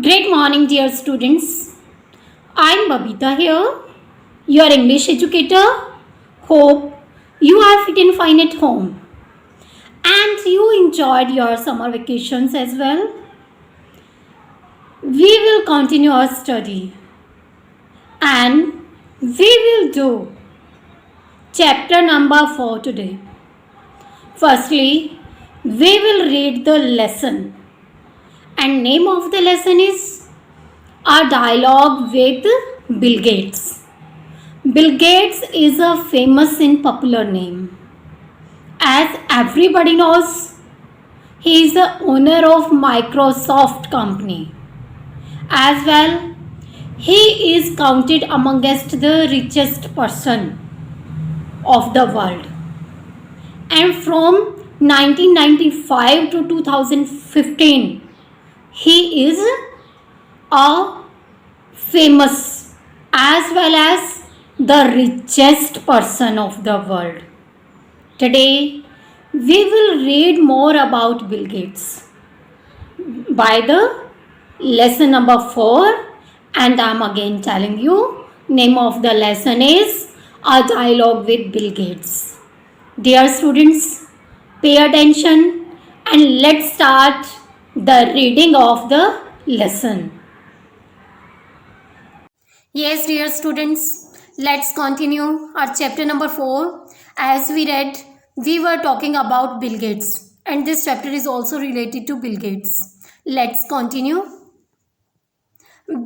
Great morning, dear students. I'm Babita here, your English educator. Hope you are fit and fine at home and you enjoyed your summer vacations as well. We will continue our study and we will do chapter number 4 today. Firstly, we will read the lesson, and name of the lesson is A Dialogue with Bill Gates. Bill Gates is a famous and popular name. As everybody knows, he is the owner of Microsoft company. As well, he is counted amongst the richest person of the world. And from 1995 to 2015, he is a famous as well as the richest person of the world. Today, we will read more about Bill Gates by the lesson number 4, and I'm again telling you, name of the lesson is A Dialogue with Bill Gates. Dear students, pay attention and let's start the reading of the lesson. Yes, dear students, let's continue our chapter number 4. As we read, we were talking about Bill Gates, and this chapter is also related to Bill Gates. Let's continue.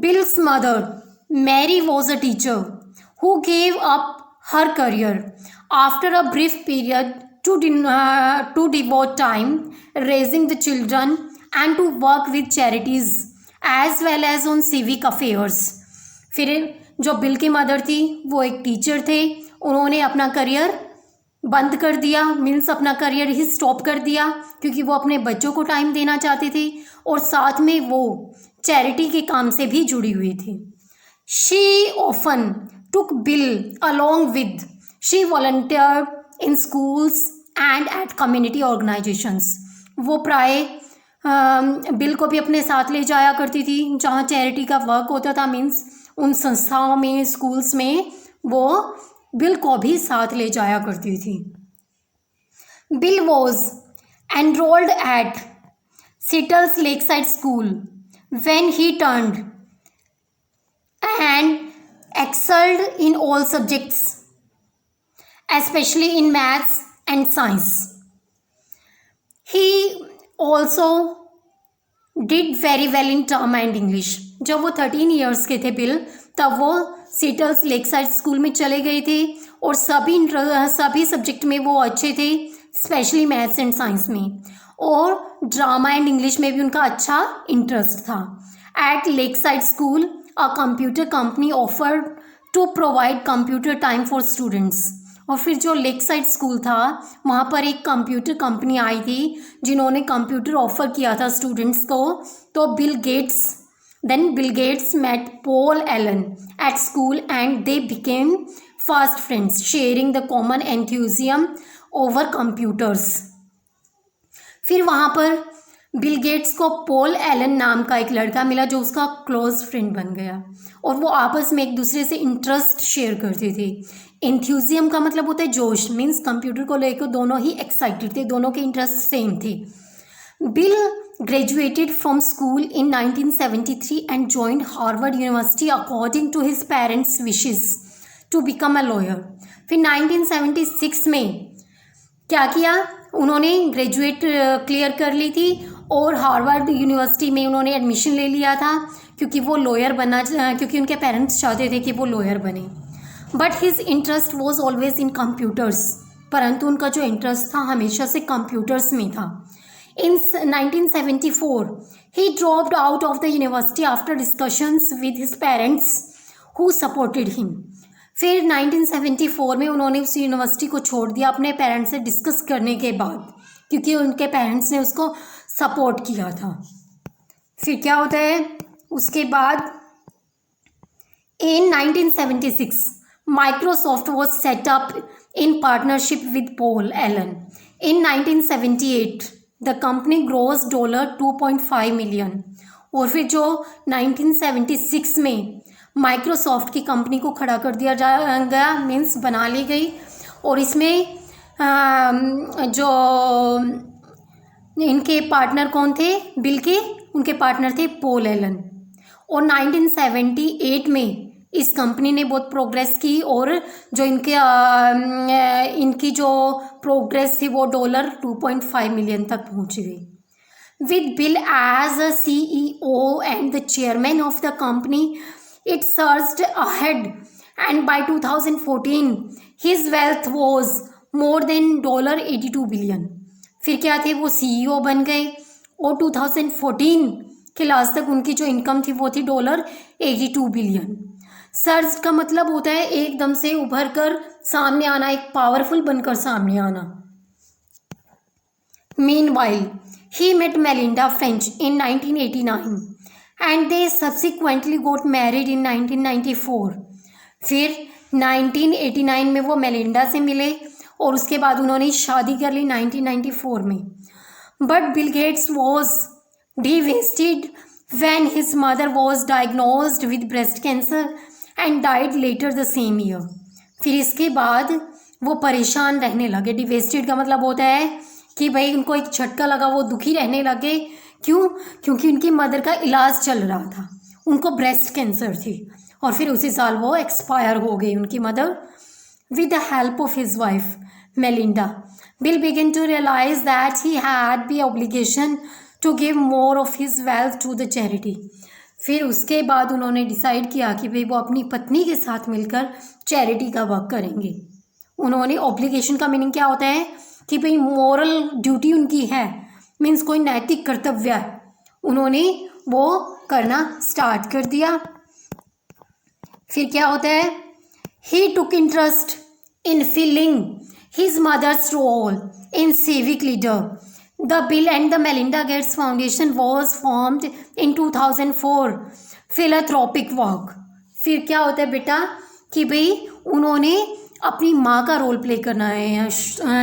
Bill's mother, Mary, was a teacher who gave up her career after a brief period to devote time raising the children and to work with charities as well as on civic affairs. फिर जो bill की mother थी वो एक teacher थे, उन्होंने अपना career बंद कर दिया, मीन्स अपना करियर ही स्टॉप कर दिया क्योंकि वो अपने बच्चों को टाइम देना चाहते थे और साथ में वो चैरिटी के काम से भी जुड़ी हुई थी. She often took Bill along with, she volunteer in schools and at community organisations. वो प्राय बिल को भी अपने साथ ले जाया करती थी जहाँ चैरिटी का वर्क होता था, मीन्स उन संस्थाओं में, स्कूल्स में वो बिल को भी साथ ले जाया करती थी. Bill was enrolled at Seattle's lakeside school when he turned and excelled in all subjects, especially in maths and science. He also did very well in term and English. जब वो 13 years के थे बिल, तब वो सीटल्स Lakeside school में चले गए थे और सभी सब्जेक्ट में वो अच्छे थे, स्पेशली मैथ्स एंड साइंस में, और ड्रामा एंड इंग्लिश में भी उनका अच्छा इंटरेस्ट था. At Lakeside school a computer company offered to provide computer time for students. और फिर जो लेक साइड स्कूल था वहाँ पर एक कंप्यूटर कंपनी आई थी जिन्होंने कंप्यूटर ऑफर किया था स्टूडेंट्स को. तो Bill Gates met Paul Allen at school and they became fast friends, sharing the common enthusiasm over computers. फिर वहाँ पर बिल गेट्स को पॉल एलन नाम का एक लड़का मिला जो उसका क्लोज फ्रेंड बन गया और वो आपस में एक दूसरे से इंटरेस्ट शेयर करते थे. एंथ्यूजियम का मतलब होता है जोश, मीन्स कंप्यूटर को लेकर दोनों ही एक्साइटेड थे, दोनों के इंटरेस्ट सेम थे. Bill graduated from school in 1973 and joined Harvard University according to his parents wishes to become a lawyer. फिर 1976 में क्या किया, उन्होंने ग्रेजुएट क्लियर कर ली थी और हार्वर्ड यूनिवर्सिटी में उन्होंने एडमिशन ले लिया था क्योंकि वो लॉयर बनना, क्योंकि उनके पेरेंट्स चाहते थे कि वो लॉयर बने. But his interest was always in computers, परंतु उनका जो इंटरेस्ट था हमेशा से कंप्यूटर्स में था. इन 1974 ही dropped out of the university after discussions with his parents who supported him. फिर 1974 में उन्होंने उस यूनिवर्सिटी को छोड़ दिया अपने पेरेंट्स से डिस्कस करने के बाद, क्योंकि उनके पेरेंट्स ने उसको सपोर्ट किया था. फिर क्या होता है उसके बाद, in 1976 Microsoft was set up in partnership with Paul Allen. In 1978 the company grows $2.5 million. और फिर जो 1976 में माइक्रोसॉफ्ट की कंपनी को खड़ा कर दिया गया, मीन्स बना ली गई। और इसमें जो इनके पार्टनर कौन थे बिल के, उनके पार्टनर थे पॉल एलन। और 1978 में इस कंपनी ने बहुत प्रोग्रेस की और जो इनकी जो प्रोग्रेस थी वो $2.5 मिलियन तक पहुंच गई। With Bill as a CEO and the chairman of the company, it surged ahead, and by 2014, his wealth was more than $82 billion. फिर क्या थे, वो CEO बन गए और 2014 के लास्ट तक उनकी जो इनकम थी वो थी $82 बिलियन। सर्ज का मतलब होता है एकदम से उभर कर सामने आना, एक पावरफुल बनकर सामने आना। Meanwhile, he met Melinda French in 1989 and they subsequently got married in 1994. फिर 1989 में वो मेलिंडा से मिले और उसके बाद उन्होंने शादी कर ली 1994 में। But Bill Gates was devastated when his mother was diagnosed with breast cancer and died later the same year. फिर इसके बाद वो परेशान रहने लगे। डिवेस्टेड का मतलब होता है कि भाई उनको एक झटका लगा, वो दुखी रहने लगे। क्यों? क्योंकि उनकी मदर का इलाज चल रहा था, उनको ब्रेस्ट कैंसर थी और फिर उसी साल वो एक्सपायर हो गई उनकी mother. With the help of his wife Melinda, Bill began to realise that he had be obligation to give more of his wealth to the charity. फिर उसके बाद उन्होंने डिसाइड किया कि भाई वो अपनी पत्नी के साथ मिलकर चैरिटी का वर्क करेंगे। उन्होंने ऑब्लिगेशन का मीनिंग क्या होता है कि भाई मोरल ड्यूटी उनकी है, मीन्स कोई नैतिक कर्तव्य है, उन्होंने वो करना स्टार्ट कर दिया। फिर क्या होता है, he took interest in filling his mother's role in civic leader. The Bill and the Melinda Gates Foundation was formed in 2004 philanthropic work. फिर क्या होता है बेटा कि भाई उन्होंने अपनी माँ का रोल प्ले करना है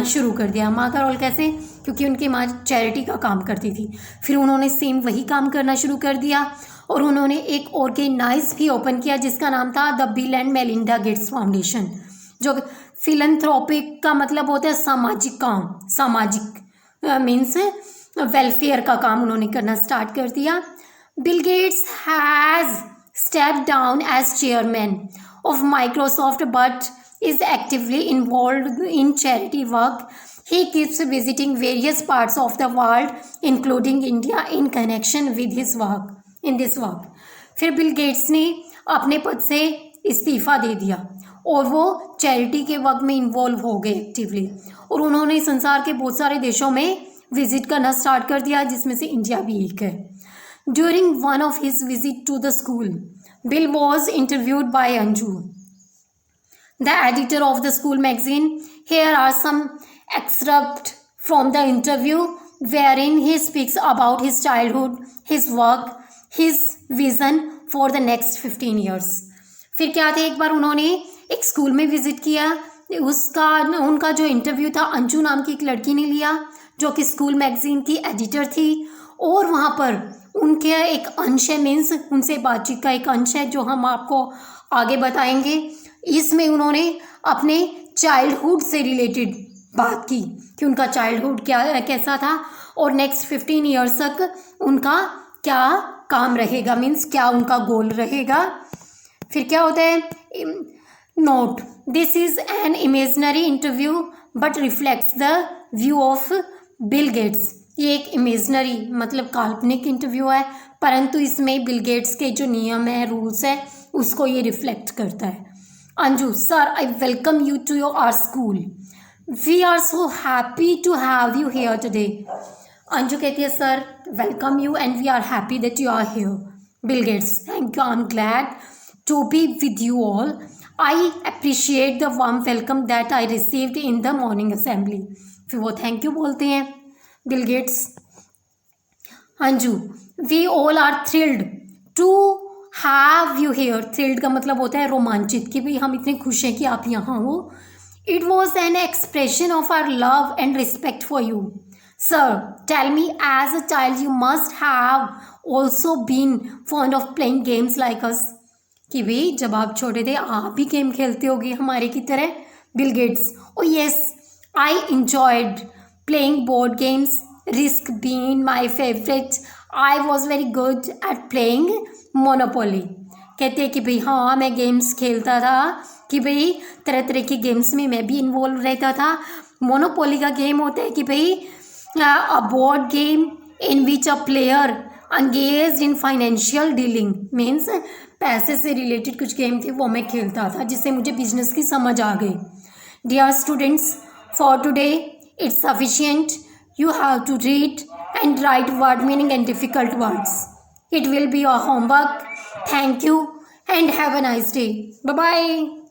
शुरू कर दिया। माँ का रोल कैसे? क्योंकि उनकी माँ चैरिटी का काम करती थी, फिर उन्होंने सेम वही काम करना शुरू कर दिया और उन्होंने एक ऑर्गेनाइज भी ओपन किया जिसका नाम था the Bill and Melinda Gates foundation. जो फिलैंथ्रोपिक का मतलब होता है सामाजिक काम, सामाजिक मीन्स वेलफेयर का काम उन्होंने करना स्टार्ट कर दिया। Bill Gates has step down as chairman of Microsoft but is actively involved in charity work. He keeps visiting various parts of the world, including India, in connection with his work. In this work, फिर Bill Gates ने अपने पद से इस्तीफा दे दिया और वो charity के वर्क में इन्वॉल्व हो गए एक्टिवली, और उन्होंने संसार के बहुत सारे देशों में विजिट करना स्टार्ट कर दिया, जिसमें से इंडिया भी एक है। During one of his visit to the school, Bill was interviewed by Anju, the editor of the school magazine. Here are some excerpts from the interview wherein he speaks about his childhood, his work, his vision for the next 15 years. फिर क्या थे, एक बार उन्होंने एक school में visit किया, उनका जो इंटरव्यू था अंजू नाम की एक लड़की ने लिया जो कि स्कूल मैगजीन की एडिटर थी, और वहाँ पर उनके एक अंश है, मीन्स उनसे बातचीत का एक अंश है जो हम आपको आगे बताएंगे। इसमें उन्होंने अपने चाइल्डहुड से रिलेटेड बात की कि उनका चाइल्डहुड कैसा था और नेक्स्ट 15 ईयर्स तक उनका क्या काम रहेगा, मीन्स क्या उनका गोल रहेगा। फिर क्या होता है, note this is an imaginary interview but reflects the view of Bill Gates. ये एक इमेजिनरी मतलब काल्पनिक इंटरव्यू है, परंतु इसमें बिल गेट्स के जो नियम है, रूल्स है, उसको ये रिफ्लेक्ट करता है। Anju, sir I welcome you to your our school, we are so happy to have you here today. Anju कहती है sir welcome you and we are happy that you are here. Bill Gates, thank you, I am glad to be with you all, I appreciate the warm welcome that I received in the morning assembly. फिर वो thank you बोलते हैं Bill Gates. Anju, we all are thrilled to have you here. Thrilled का मतलब होता है रोमांचित, कि भाई हम इतने खुश हैं कि आप यहाँ हो। It was an expression of our love and respect for you Sir, tell me, as a child, you must have also been fond of playing games like us. कि भाई जब आप छोटे थे आप भी गेम खेलते होगे हमारे की तरह. Bill Gates. Oh yes, I enjoyed playing board games. Risk being my favorite. I was very good at playing Monopoly. कहते हैं कि भाई हाँ मैं गेम्स खेलता था, कि भाई तरह तरह के गेम्स में मैं भी इन्वॉल्व रहता था. मोनोपोली का गेम होता है कि भाई a board game in which a player engaged in financial dealing, means पैसे से रिलेटेड कुछ गेम थे वो मैं खेलता था जिससे मुझे बिजनेस की समझ आ गई. Dear students, for today it's sufficient. You have to read and write word meaning and difficult words. It will be your homework. Thank you and have a nice day. Bye bye.